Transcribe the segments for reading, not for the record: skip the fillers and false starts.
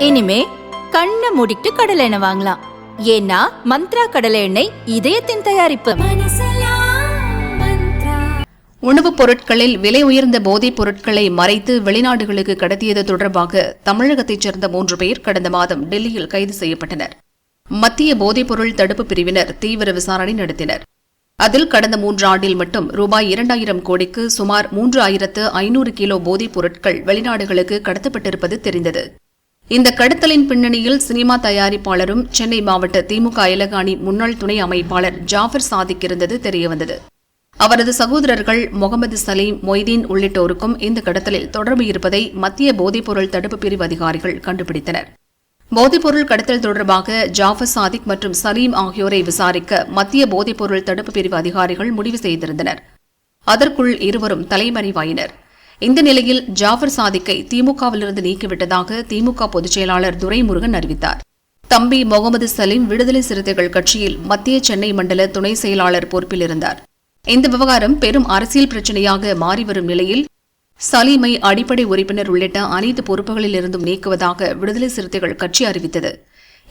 இனிமே கண்ணை மூடிட்டு கடலை எண்ணெய் வாங்கலாம். ஏன்னா மந்த்ரா கடலை எண்ணெய் இதயத்தின் தயாரிப்பு. உணவுப் பொருட்களில் விலை உயர்ந்த போதைப் பொருட்களை மறைத்து வெளிநாடுகளுக்கு கடத்தியது தொடர்பாக தமிழகத்தைச் சேர்ந்த 3 பேர் கடந்த மாதம் டெல்லியில் கைது செய்யப்பட்டனர். மத்திய போதைப்பொருள் தடுப்பு பிரிவினர் தீவிர விசாரணை நடத்தினர். அதில் கடந்த 3 ஆண்டில் மட்டும் ரூபாய் 2000 கோடிக்கு சுமார் 3500 கிலோ போதைப் பொருட்கள் வெளிநாடுகளுக்கு கடத்தப்பட்டிருப்பது தெரிந்தது. இந்த கடத்தலின் பின்னணியில் சினிமா தயாரிப்பாளரும் சென்னை மாவட்ட திமுக இலகாணி முன்னாள் துணை அமைப்பாளர் ஜாஃபர் சாதிக் இருந்தது தெரியவந்தது. அவரது சகோதரர்கள் முகமது சலீம், மொய்தீன் உள்ளிட்டோருக்கும் இந்த கடத்தலில் தொடர்பு இருப்பதை மத்திய போதைப்பொருள் தடுப்பு பிரிவு அதிகாரிகள் கண்டுபிடித்தனர். போதைப்பொருள் கடத்தல் தொடர்பாக ஜாஃபர் சாதிக் மற்றும் சலீம் ஆகியோரை விசாரிக்க மத்திய போதைப்பொருள் தடுப்பு பிரிவு அதிகாரிகள் முடிவு செய்திருந்தனர். அதற்குள் இருவரும் தலைமறைவாயினர். இந்த நிலையில் ஜாஃபர் சாதிக்கை திமுகவிலிருந்து நீக்கிவிட்டதாக திமுக பொதுச் செயலாளர் துரைமுருகன் அறிவித்தார். தம்பி முகமது சலீம் விடுதலை சிறுத்தைகள் கட்சியில் மத்திய சென்னை மண்டல துணை செயலாளர் பொறுப்பில் இருந்தார். இந்த விவகாரம் பெரும் அரசியல் பிரச்சினையாக மாறிவரும் நிலையில் சலீமை அடிப்படை உறுப்பினர் உள்ளிட்ட அனைத்து பொறுப்புகளிலிருந்தும் நீக்குவதாக விடுதலை சிறுத்தைகள் கட்சி அறிவித்தது.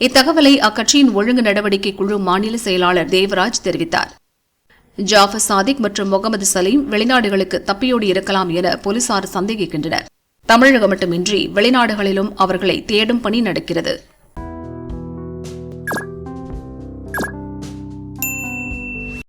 இத்தகவலை அக்கட்சியின் ஒழுங்கு நடவடிக்கை குழு மாநில செயலாளர் தேவராஜ் தெரிவித்தார். ஜாஃபர் சாதிக் மற்றும் முகமது சலீம் வெளிநாடுகளுக்கு தப்பியோடி இருக்கலாம் என போலீசார் சந்தேகிக்கின்றனர். தமிழகம் மட்டுமின்றி வெளிநாடுகளிலும் அவர்களை தேடும் பணி நடக்கிறது.